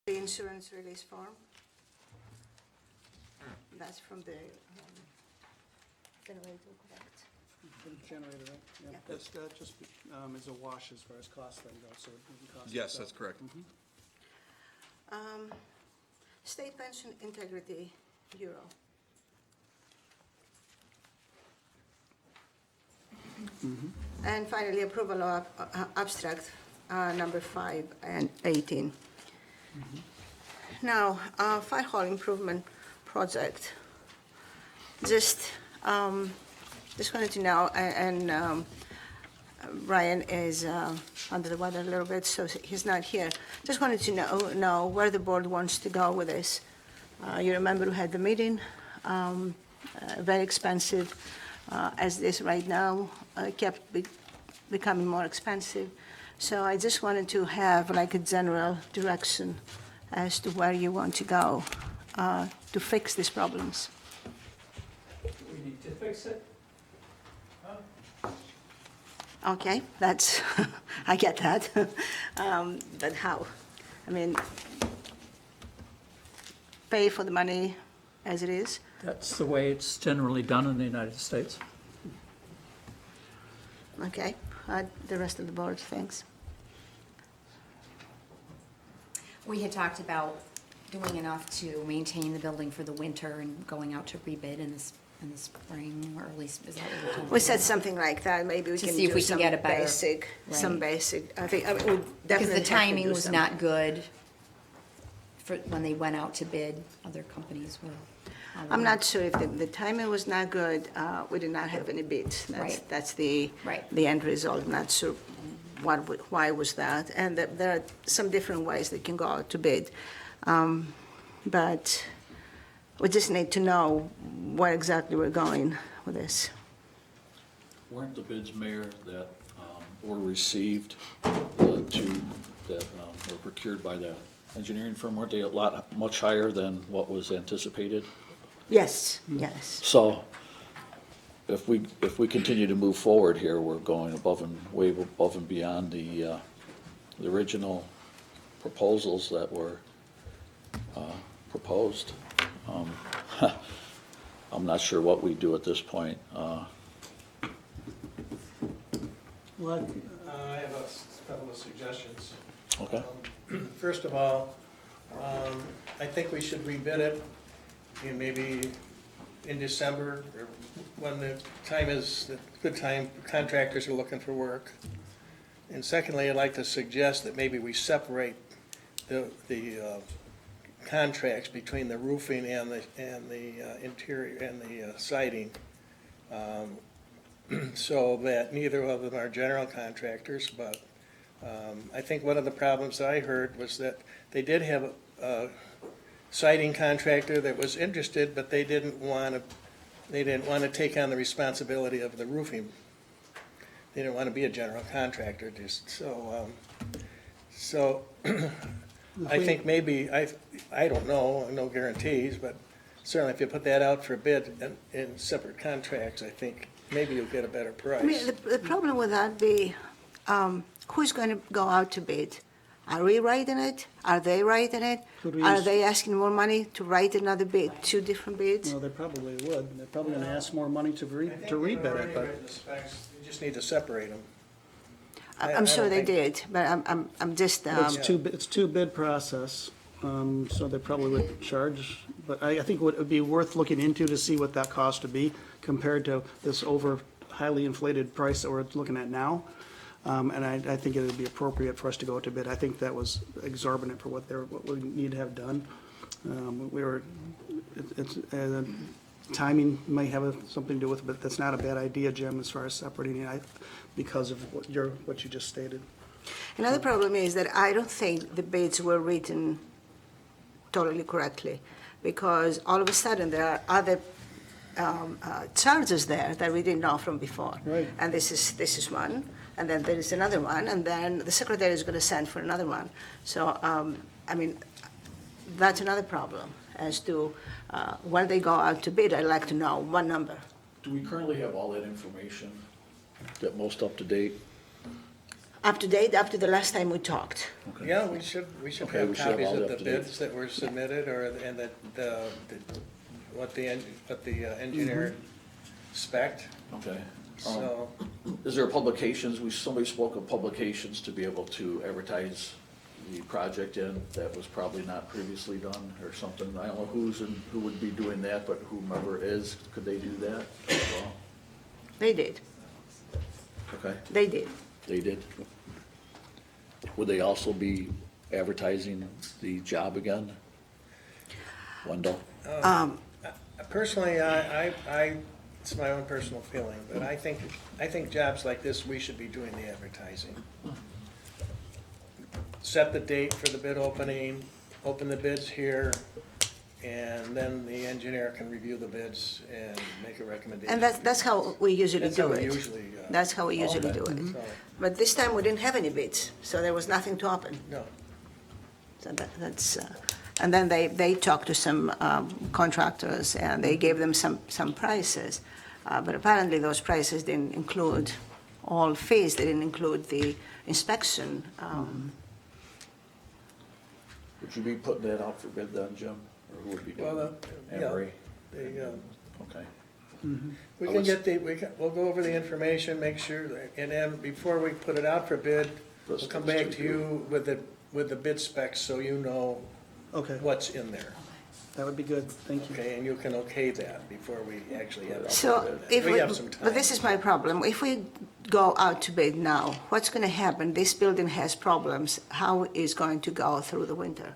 The insurance release form. That's from the generator, correct? Generator, right? Yeah. That's, that just is a wash as far as cost then goes, so it doesn't cost. Yes, itself. that's correct. State Pension Integrity Bureau. And finally, approval of abstract number 5 and 18. Now, fire hall improvement project. Just wanted to know, and Brian is under the weather a little bit, so he's not here. Just wanted to know where the board wants to go with this. You remember we had the meeting, very expensive as this right now, kept becoming more expensive. So I just wanted to have like a general direction as to where you want to go to fix these problems. We need to fix it. Okay, that's, I get that. But how? I mean, pay for the money as it is? That's the way it's generally done in the United States. Okay, the rest of the board, thanks. We had talked about doing enough to maintain the building for the winter and going out to rebid in the spring, or at least, is that what we're talking about? We said something like that, maybe we To can see if do we can some get a better- basic, some right. basic, I think, I mean, we Because definitely the have to timing do was some. not good for, when they went out to bid, other companies were. I'm not sure if the timing was not good, we did not have any bids. Right. That's the, Right. the end result, I'm not sure why was that. And there are some different ways they can go out to bid. But we just need to know where exactly we're going with this. Weren't the bids, Mayor, that were received that were procured by the engineering firm, weren't they much higher than what was anticipated? Yes, yes. So if we continue to move forward here, we're going way above and beyond the original proposals that were proposed. I'm not sure what we do at this point. Well, I have a couple of suggestions. Okay. First of all, I think we should rebid it in maybe in December, or when the time is, the good time, contractors are looking for work. And secondly, I'd like to suggest that maybe we separate the contracts between the roofing and the interior and the siding, so that neither of them are general contractors, but I think one of the problems I heard was that they did have a siding contractor that was interested, but they didn't want to take on the responsibility of the roofing. They didn't want to be a general contractor, just so I think maybe, I don't know, no guarantees, but certainly if you put that out for a bid in separate contracts, I think maybe you'll get a better price. I mean, the problem with that be, who's going to go out to bid? Are we writing it? Are they writing it? Could we Are use- they asking more money to write another bid, 2 different bids? no, they probably would. They're probably gonna ask more money to I think they've rebid already it, but written the specs. You just need to separate them. I'm sure don't they think- did, but I'm just, it's two bid process, so they probably would charge. But I think what would be worth looking into to see what that cost would be compared to this highly inflated price that we're looking at now. And I think it would be appropriate for us to go to bid. I think that was exorbitant for what we need to have done. Timing may have something to do with it, but that's not a bad idea, Jim, as far as separating it, because of what you just stated. another problem is that I don't think the bids were written totally correctly, because all of a sudden there are other charges there that we didn't know from before. Right. And this is one, and then there is another one, and then the secretary is going to send for another one. So, I mean, that's another problem as to when they go out to bid. I'd like to know one number. Do we currently have all that information, that most up to date? up to date, up to the last time we talked. Yeah, we should Okay, have we should have copies all of the the up-to-date. bids that were submitted, and what the engineer spec'd, Okay. so. Is there publications, somebody spoke of publications to be able to advertise the project in, that was probably not previously done or something? I don't know who would be doing that, but whomever is, could they do that as well? They did, Okay, they did. they did. Would they also be advertising the job again? Wendell? Personally, it's my own personal feeling, but I think jobs like this, we should be doing the advertising. Set the date for the bid opening, open the bids here, and then the engineer can review the bids and make a recommendation. And that's how we usually That's how do we it. usually, That's how we usually do it. so, But this time we didn't have any bids, so there was nothing to open. no. So that's, and then they talked to some contractors and they gave them some prices. But apparently those prices didn't include all fees, they didn't include the inspection. Would you be putting that out for bid then, Jim? Or who would be doing Well, it? yeah. Emery? Okay. Okay. We I can was- get we'll go over the information, make sure, and then before we put it out for bid, we'll Let's- come let's back do to you with the bid specs, so you know Okay, what's in there, that would be good, thank you. okay? And you can okay that before we actually have it. So if We we, have some time. but this is my problem, if we go out to bid now, what's gonna happen? This building has problems, how is going to go through the winter?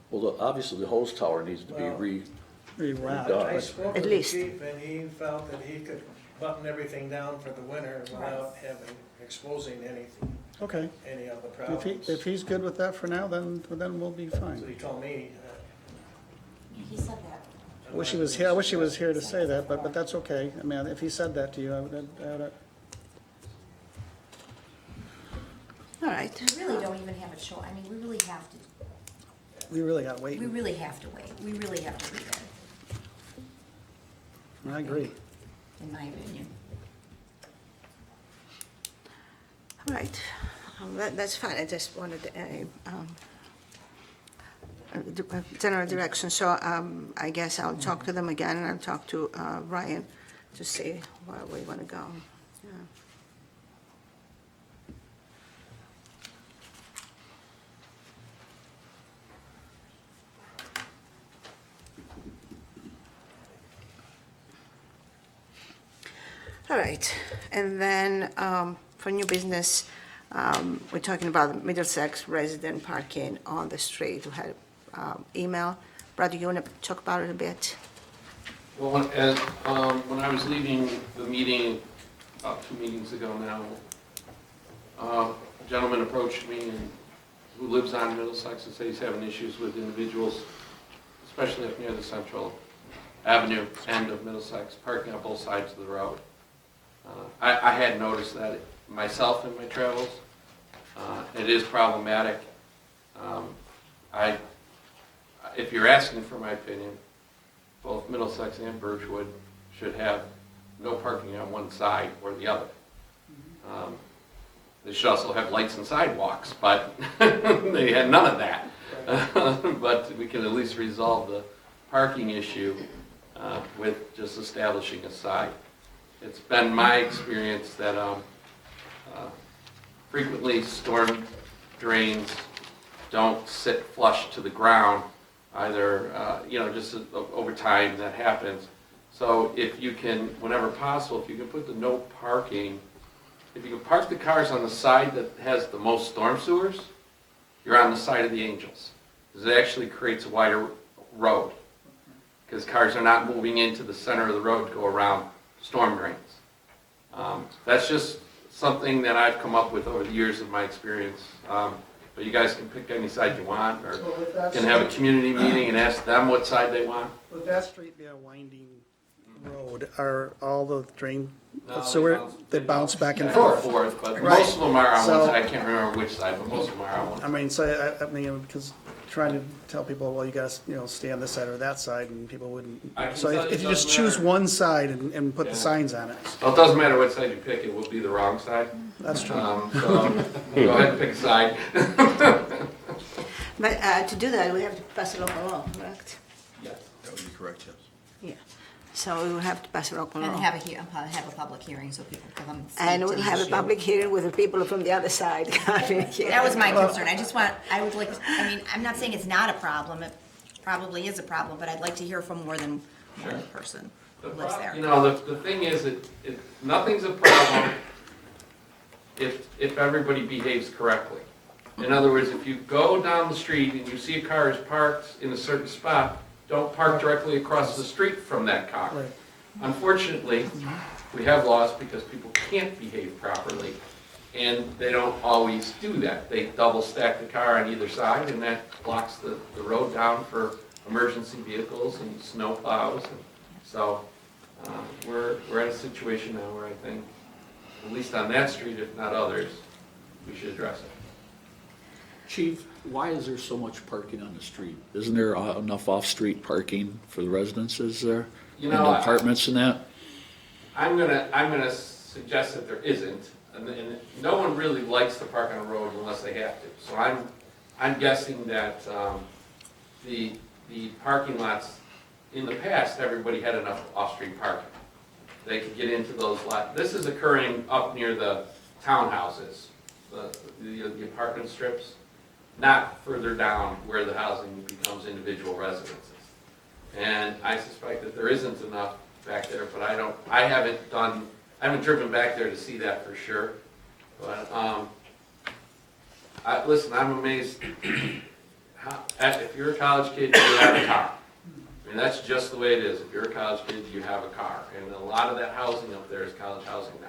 Well, obviously, the hose tower needs to be Well, Rewrap. Done. I spoke At with the least. chief, and he felt that he could button everything down for the winter without exposing Okay, any of the if problems. if he's good with that for now, then we'll be So fine. he told me. He said that. I wish he was here to say that, but that's okay. I mean, if he said that to you, I would, All right, We really don't even have a choice, I mean, we really have to, we really gotta wait. we really have to wait, we really have to rebid, I agree. in my opinion. all right, that's fine, I just wanted a general direction, so I guess I'll talk to them again, and I'll talk to Ryan to see where we wanna go. Yeah. All right, and then for new business, we're talking about Middlesex resident parking on the street. We had email. Brad, you want to talk about it a bit? Well, when I was leaving the meeting, about 2 meetings ago now, a gentleman approached me who lives on Middlesex and said he's having issues with individuals, especially up near the Central Avenue end of Middlesex, parking on both sides of the road. I had noticed that myself in my travels. It is problematic. If you're asking for my opinion, both Middlesex and Birchwood should have no parking on one side or the other. They should also have lights and sidewalks, but they had none of that. But we can at least resolve the parking issue with just establishing a side. It's been my experience that frequently storm drains don't sit flush to the ground, either, just over time that happens. So if you can, whenever possible, if you can put the no parking, if you can park the cars on the side that has the most storm sewers, you're on the side of the angels. Because it actually creates a wider road. Because cars are not moving into the center of the road to go around storm drains. That's just something that I've come up with over the years of my experience. But you guys can pick any side you want, or can have a community meeting and ask them what side they want. Would that street be a winding road? Are all the drain, No, sewer, they bounce back and Back forth? but Right. most of them are on So- one side. I can't remember which side, but most of them are on one. I mean, so, I mean, because trying to tell people, well, you gotta, stay on this side or that side, and people wouldn't. I can So tell if you you it just doesn't choose matter. one side and put Yeah. the signs on it, Well, it doesn't matter what side you pick, it will be the wrong side. that's true. So go ahead and pick a side. But to do that, we have to pass a local law, correct? Yes. That would be correct, yes. Yeah. So we will have to pass a local And law. have a public hearing so people can come and speak And to we'll the have a issue. public hearing with the people from the other side coming here. That was my concern. I would like, I mean, I'm not saying it's not a problem. It probably is a problem, but I'd like to hear from more than one person who lives there. You know, the thing is, nothing's a problem if everybody behaves correctly. In other words, if you go down the street and you see a car is parked in a certain spot, don't park directly across the street from that car. Right. Unfortunately, we have laws because people can't behave properly, and they don't always do that. They double stack the car on either side, and that blocks the road down for emergency vehicles and snow plows. And so we're at a situation now where I think, at least on that street, if not others, we should address it. Chief, why is there so much parking on the street? Isn't there enough off-street parking for the residences there? You And know, the apartments and that? I'm gonna suggest that there isn't, and no one really likes to park on a road unless they have to. So I'm guessing that the parking lots, in the past, everybody had enough off-street parking. They could get into those lots. This is occurring up near the townhouses, the apartment strips, not further down where the housing becomes individual residences. And I suspect that there isn't enough back there, but I haven't driven back there to see that for sure. But, listen, I'm amazed, if you're a college kid, you have a car. I mean, that's just the way it is. If you're a college kid, you have a car. And a lot of that housing up there is college housing now.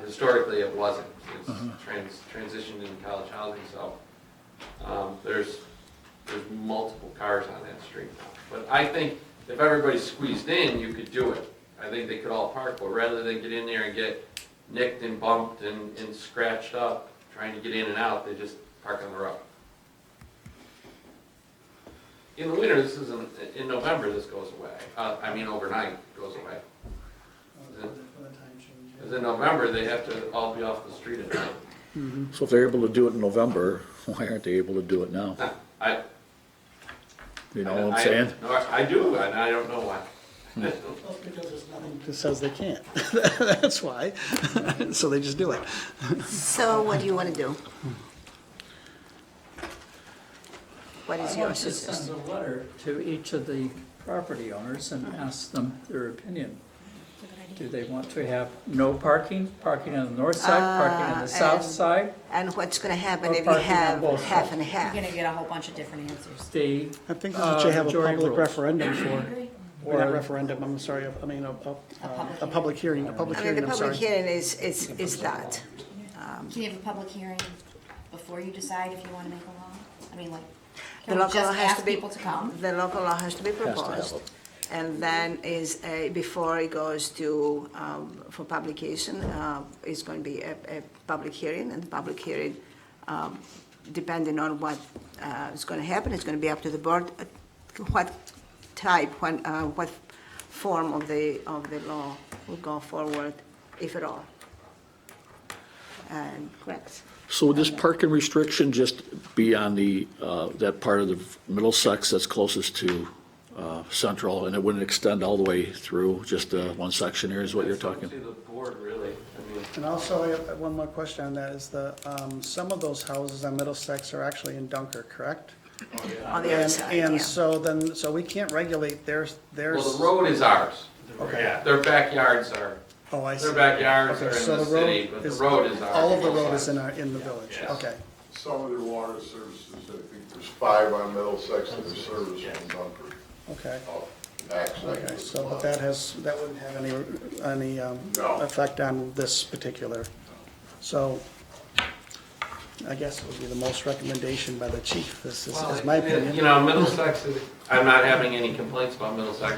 Historically, it wasn't. It's transitioned into college housing, so there's multiple cars on that street now. But I think if everybody squeezed in, you could do it. I think they could all park, but rather than get in there and get nicked and bumped and scratched up trying to get in and out, they just park on the road. In the winter, in November, this goes away. Overnight goes away. Because in November, they have to all be off the street at night. So if they're able to do it in November, why aren't they able to do it now? You know what I'm saying? No, I do, and I don't know why. Because there's nothing that says they can't. That's why. So they just do it. So what do you want to do? What is I your want to suggestion? send a letter to each of the property owners and ask them their opinion. Do they want to have no parking, parking on the north side, parking on the south and- side? And what's going to happen Or if you parking on have both half sides. and You're half? gonna get a whole bunch of different answers. The, I think that's what you have a majority public rules. referendum for. Or not Or- referendum, I'm sorry, a public hearing, a public I mean, hearing, the I'm public sorry. hearing is that. Can you have a public hearing before you decide if you wanna make a law? I mean, like, The can we local law just has to ask be, people to come? the local law has to be to have proposed. it. And then before it goes to, for publication, is going to be a public hearing. And the public hearing, depending on what is going to happen, it's going to be up to the board, what type, what form of the law will go forward, if at all. And, correct. So would this parking restriction just be on that part of the Middlesex that's closest to Central, and it wouldn't extend all the way through, just one section here is what you're It's up talking? to the board, really. I mean, And also, I have one more question on that, is some of those houses on Middlesex are actually in Dunkirk, correct? On the other side, And yeah. so we can't regulate theirs. well, the road is ours. Okay. Their backyards are, Oh, I see. their backyards Okay, are in so the the road city, but the road is ours. All of the road is in the village, Yes. okay. Some of their water services, I think there's 5 on Middlesex that are serviced from Dunkirk. Okay, Access. okay, so but that wouldn't have any No. effect on this particular. So I guess it would be the most recommendation by the chief, this is my opinion. You know, Middlesex, I'm not having any complaints about Middlesex,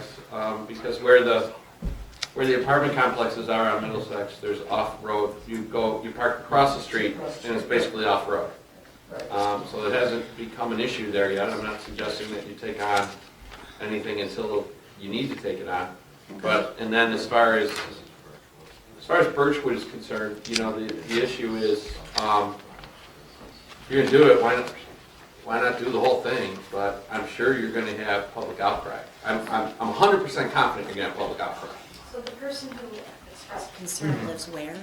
because where the apartment complexes are on Middlesex, there's off-road, you park across the street, and it's basically off-road. So it hasn't become an issue there yet. I'm not suggesting that you take on anything until you need to take it on. But, and then as far as Birchwood is concerned, you know, the issue is, if you're gonna do it, why not do the whole thing? But I'm sure you're gonna have public outcry. I'm 100% confident you're gonna have public outcry. So the person who expressed concern lives where?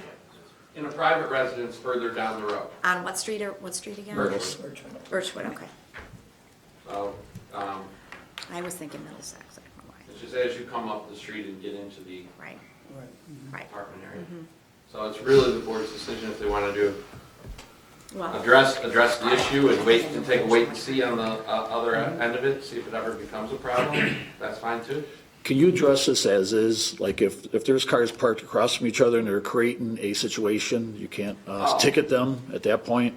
In a private residence further down the road. On what street again? Birchwood, okay. So, I was thinking Middlesex, I don't know why. it's just as you come up the street and get into the Right, right. apartment area. So it's really the board's decision if they want to do, Well, address the issue and wait, and take a wait and see on the other end of it, see if it ever becomes a problem, that's fine too. Can you address this as is, like if there's cars parked across from each other and they're creating a situation, you can't ticket them at that point?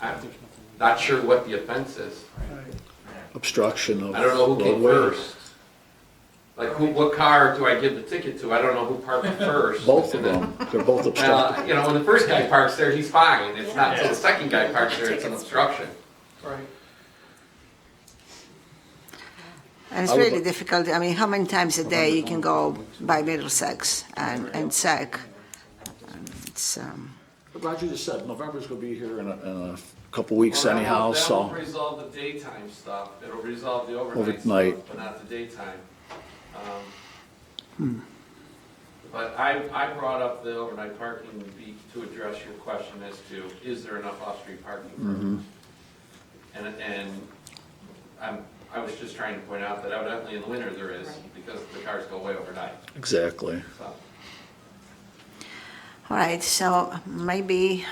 I'm not sure what the offense is. Obstruction of I don't know who came roadway. first. Like, what car do I give the ticket to? I don't know who parked first. Both of And then- them, they're both obstructed. Well, you know, when the first guy parks there, he's fine. It's not until the second guy parks there, it's an obstruction. Right. And it's really difficult. I mean, how many times a day you can go by Middlesex and check? It's, But Roger just said, November's gonna be here in a couple weeks anyhow, That so. won't resolve the daytime stuff. It'll resolve the overnight Overnight. stuff, but not the daytime. But I brought up the overnight parking to address your question as to, is there enough off-street parking for everyone? And I was just trying to point out that evidently in the winter there is, because the cars go away overnight, Exactly. so. all right, so maybe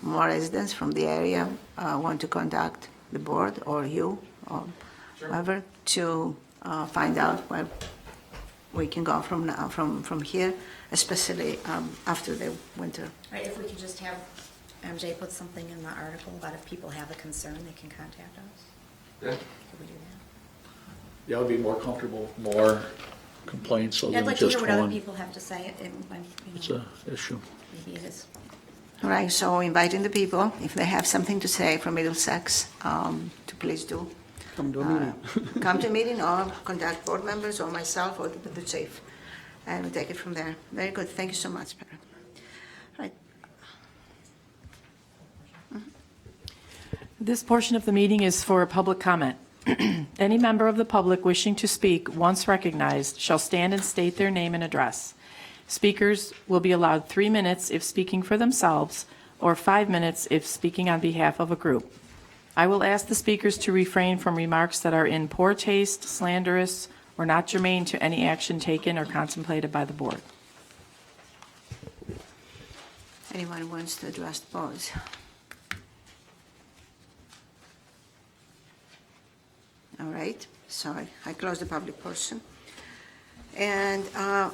more residents from the area want to contact the board or you or Sure. whoever to find out where we can go from now, from here, especially after the winter. Right, if we could just have MJ put something in the article about if people have a concern, they can contact us. Yeah. Could we do that? Yeah, I would be more comfortable, more complaints Yeah, other I'd than like to hear just what other one. people have to say, and, It's you know, a issue. maybe it is. All right, so inviting the people, if they have something to say from Middlesex, to please do. Come to a meeting. Come to a meeting or contact board members or myself or the chief, and we'll take it from there. Very good, thank you so much, Perry. Right, This portion of the meeting is for public comment. Any member of the public wishing to speak, once recognized, shall stand and state their name and address. Speakers will be allowed 3 minutes if speaking for themselves, or 5 minutes if speaking on behalf of a group. I will ask the speakers to refrain from remarks that are in poor taste, slanderous, or not germane to any action taken or contemplated by the board. anyone wants to address the board? All right, so I close the public portion. And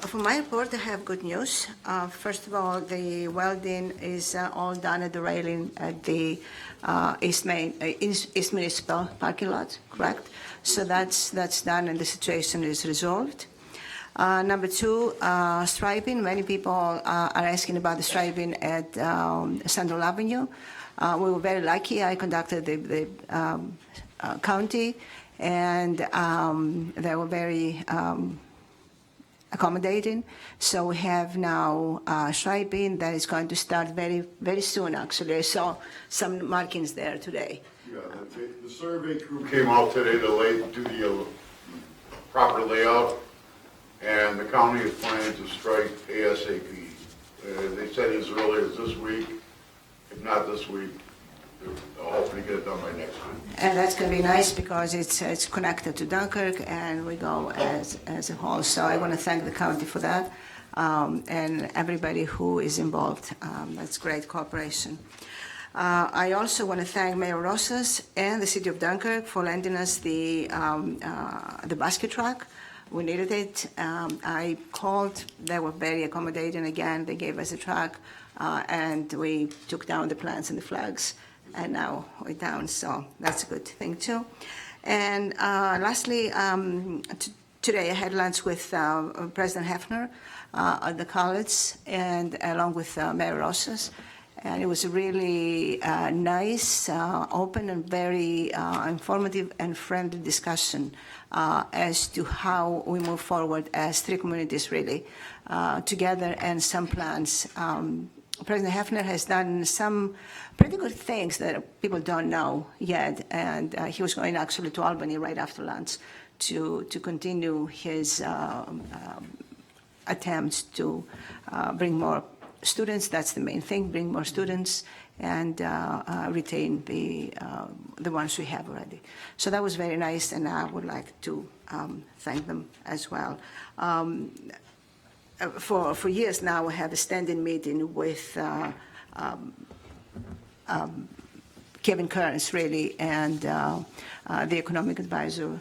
for my report, I have good news. First of all, the welding is all done at the railing at the East Municipal parking lot, correct? So that's done and the situation is resolved. Number two, striping. Many people are asking about the striping at Central Avenue. We were very lucky. I contacted the county, and they were very accommodating. So we have now striping that is going to start very, very soon, actually. I saw some markings there today. Yeah, the survey crew came out today to do the proper layout, and the county is planning to strike ASAP. They said as early as this week, if not this week, they'll hopefully get it done by next week. And that's going to be nice because it's connected to Dunkirk and we go as a whole. So I want to thank the county for that and everybody who is involved. That's great cooperation. I also want to thank Mayor Rosas and the City of Dunkirk for lending us the basket truck. We needed it. I called. They were very accommodating. Again, they gave us a truck and we took down the plants and the flags. And now we're down, so that's a good thing too. And lastly, today I had lunch with President Hefner at the college, and along with Mayor Rosas, And it was a really nice, open, and very informative and friendly discussion as to how we move forward as three communities, really, together, and some plans. President Hefner has done some pretty good things that people don't know yet, and he was going actually to Albany right after lunch to continue his attempts to bring more students. That's the main thing, bring more students and retain the ones we have already. So that was very nice, and I would like to thank them as well. For years now, we have a standing meeting with Kevin Kearns, really, and the economic advisor,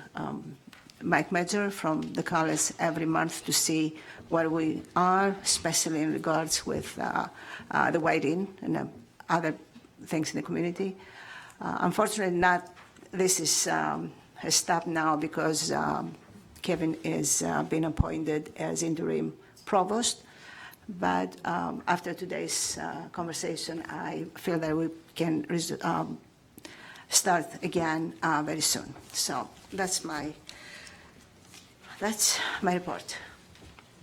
Mike Medger from the college, every month to see where we are, especially in regards with the whiting and other things in the community. Unfortunately, this has stopped now because Kevin is being appointed as interim provost. But after today's conversation, I feel that we can start again very soon. So that's my report.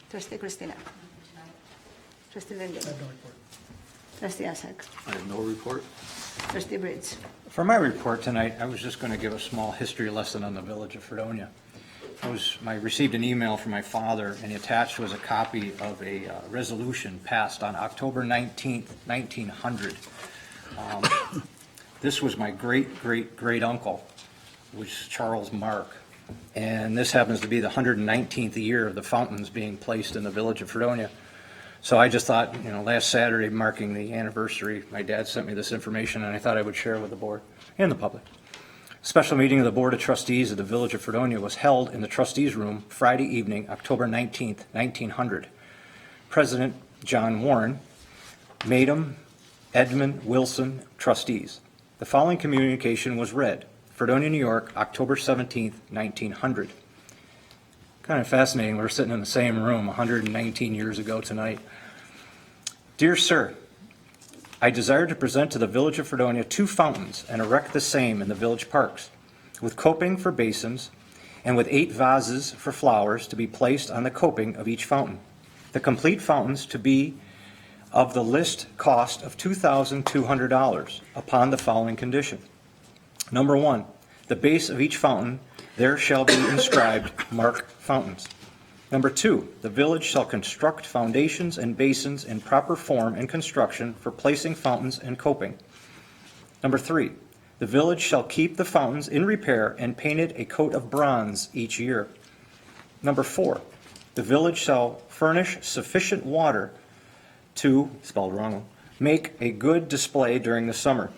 Trustee Christina. Trustee Linden. I have no report. Trustee Asak. I have no report. Trustee Bridge. For my report tonight, I was just going to give a small history lesson on the village of Fredonia. I received an email from my father, and attached was a copy of a resolution passed on October 19th, 1900. This was my great-great-great-uncle, which is Charles Mark. And this happens to be the 119th year of the fountains being placed in the village of Fredonia. So I just thought, last Saturday, marking the anniversary, my dad sent me this information, and I thought I would share it with the board and the public. A special meeting of the Board of Trustees of the Village of Fredonia was held in the Trustees Room Friday evening, October 19th, 1900. President John Warren, Madam Edmund Wilson, trustees. The following communication was read. Fredonia, New York, October 17th, 1900. Kind of fascinating, we're sitting in the same room 119 years ago tonight. Dear Sir, I desire to present to the Village of Fredonia 2 fountains and erect the same in the village parks, with coping for basins and with 8 vases for flowers to be placed on the coping of each fountain. The complete fountains to be of the list cost of $2,200 upon the following condition. Number 1, the base of each fountain there shall be inscribed Mark Fountains. Number 2, the village shall construct foundations and basins in proper form and construction for placing fountains and coping. Number 3, the village shall keep the fountains in repair and painted a coat of bronze each year. Number 4, the village shall furnish sufficient water to, spelled wrong, make a good display during the summer.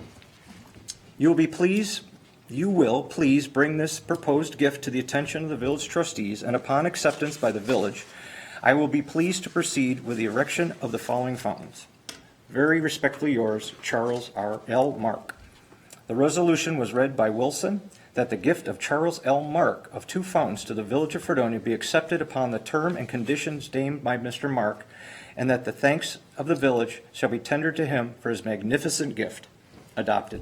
You will please bring this proposed gift to the attention of the village trustees, and upon acceptance by the village, I will be pleased to proceed with the erection of the following fountains. Very respectfully yours, Charles L. Mark. The resolution was read by Wilson that the gift of Charles L. Mark of 2 fountains to the village of Fredonia be accepted upon the term and conditions named by Mr. Mark, and that the thanks of the village shall be tendered to him for his magnificent gift. Adopted.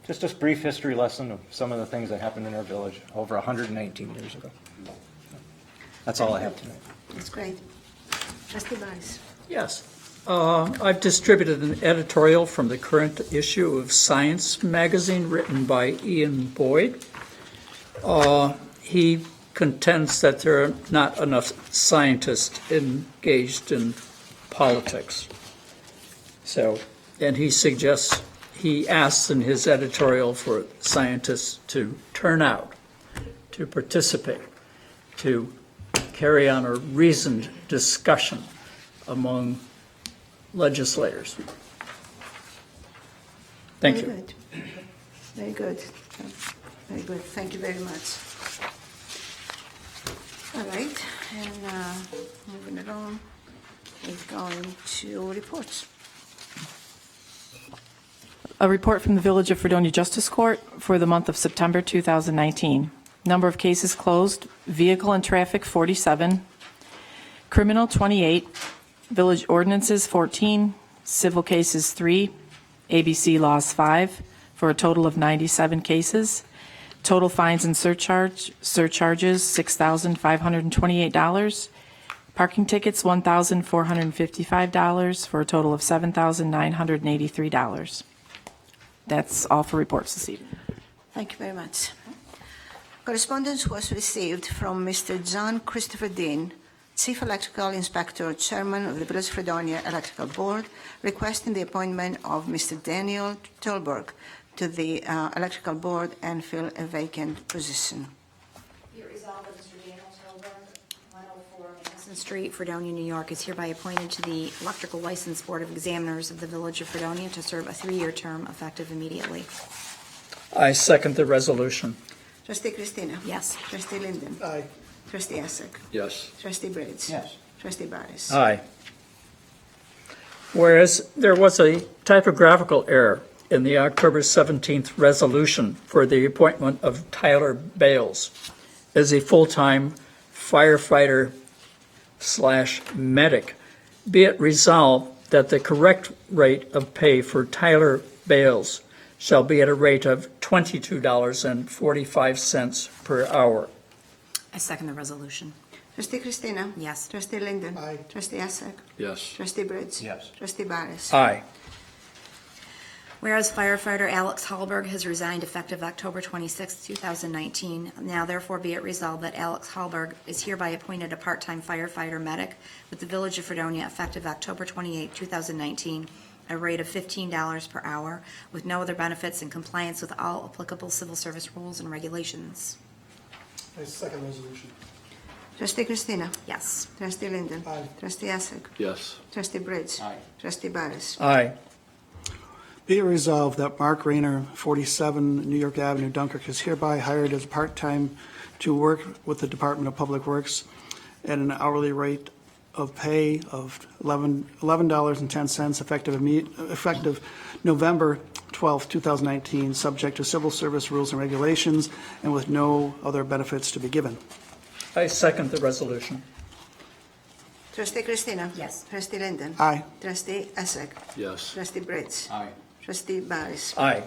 Just a brief history lesson of some of the things that happened in our village over 119 years ago. That's all I have tonight. That's great. Trustee Vice. Yes. I've distributed an editorial from the current issue of Science magazine written by Ian Boyd. He contends that there are not enough scientists engaged in politics. And he asks in his editorial for scientists to turn out, to participate, to carry on a reasoned discussion among legislators. Thank you. Good. Very good. Very good. Thank you very much. All right, and moving along, we're going to reports. A report from the Village of Fredonia Justice Court for the month of September 2019. Number of cases closed, vehicle and traffic 47, criminal 28, village ordinances 14, Civil cases 3, ABC laws 5, for a total of 97 cases. Total fines and surcharges, $6,528. Parking tickets, $1,455, for a total of $7,983. That's all for reports this evening. Thank you very much. Correspondence was received from Mr. John Christopher Dean, Chief Electrical Inspector, Chairman of the Village Fredonia Electrical Board, requesting the appointment of Mr. Daniel Tolberg to the Electrical Board and fill a vacant position. Be it resolved that Mr. Daniel Tilburg, 104 Madison Street, Fredonia, New York, is hereby appointed to the Electrical License Board of Examiners of the Village of Fredonia to serve a 3-year term effective immediately. I second the resolution. Trustee Christina? Yes. Trustee Linden? Aye. Trustee Essek? Yes. Trustee Briggs? Yes. Trustee Barris? Aye. Whereas there was a typographical error in the October 17th resolution for the appointment of Tyler Bales as a full-time firefighter/medic, be it resolved that the correct rate of pay for Tyler Bales shall be at a rate of $22.45 per hour. I second the resolution. Trustee Christina? Yes. Trustee Linden? Aye. Trustee Essek? Yes. Trustee Briggs? Yes. Trustee Barris? Aye. Whereas firefighter Alex Hallberg has resigned effective October 26, 2019, now therefore be it resolved that Alex Hallberg is hereby appointed a part-time firefighter medic with the Village of Fredonia effective October 28, 2019, at a rate of $15 per hour, with no other benefits, in compliance with all applicable civil service rules and regulations. I second resolution. Trustee Christina? Yes. Trustee Linden? Aye. Trustee Essek? Yes. Trustee Briggs? Aye. Trustee Barris? Aye. Be it resolved that Mark Rayner, 47 New York Avenue, Dunkirk, is hereby hired as part-time to work with the Department of Public Works at an hourly rate of pay of $11.10 effective November 12, 2019, subject to civil service rules and regulations, and with no other benefits to be given. I second the resolution. Trustee Christina? Yes. Trustee Linden? Aye. Trustee Essek? Yes. Trustee Briggs? Aye. Trustee Barris? Aye.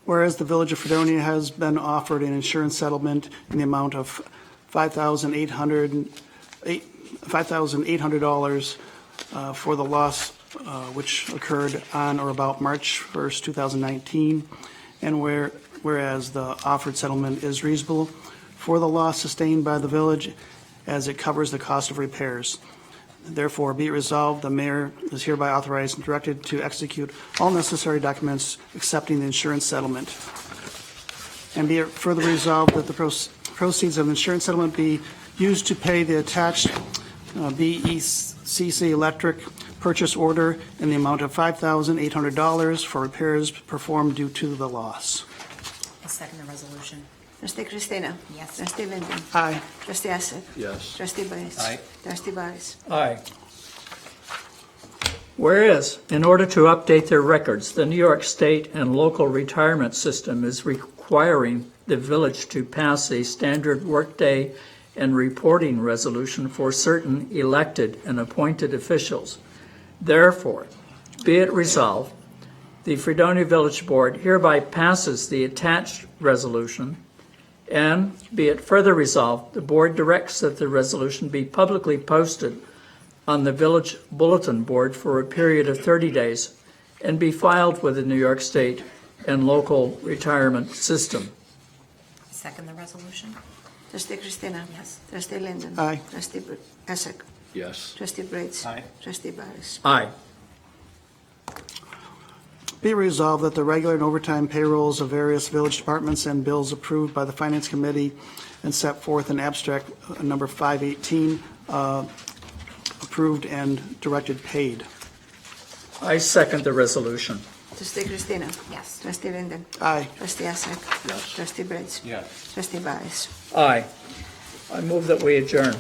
Whereas the Village of Fredonia has been offered an insurance settlement in the amount of $5,800 for the loss which occurred on or about March 1st, 2019, and whereas the offered settlement is reasonable for the loss sustained by the village as it covers the cost of repairs. Therefore, be it resolved, the mayor is hereby authorized and directed to execute all necessary documents accepting the insurance settlement. And be it further resolved that the proceeds of the insurance settlement be used to pay the attached BECC Electric purchase order in the amount of $5,800 for repairs performed due to the loss. I second the resolution. Trustee Christina? Yes. Trustee Linden? Aye. Trustee Essek? Yes. Trustee Briggs? Aye. Trustee Barris? Aye. Whereas, in order to update their records, the New York State and local retirement system is requiring the village to pass a standard workday and reporting resolution for certain elected and appointed officials. Therefore, be it resolved, the Fredonia Village Board hereby passes the attached resolution, and be it further resolved, the board directs that the resolution be publicly posted on the village bulletin board for a period of 30 days and be filed with the New York State and local retirement system. I second the resolution. Trustee Christina? Yes. Trustee Linden? Aye. Trustee Essek? Yes. Trustee Briggs? Aye. Trustee Barris? Aye. Be resolved that the regular and overtime payrolls of various village departments and bills approved by the Finance Committee and set forth in abstract number 518, approved and directed paid. I second the resolution. Trustee Christina? Yes. Trustee Linden? Aye. Trustee Essek? Yes. Trustee Briggs? Yes. Trustee Barris? Aye. I move that we adjourn.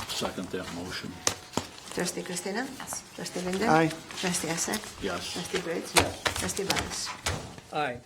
Second that motion. Trustee Christina? Yes. Trustee Linden? Aye. Trustee Essek? Yes. Trustee Briggs? Yes. Trustee Barris? Aye.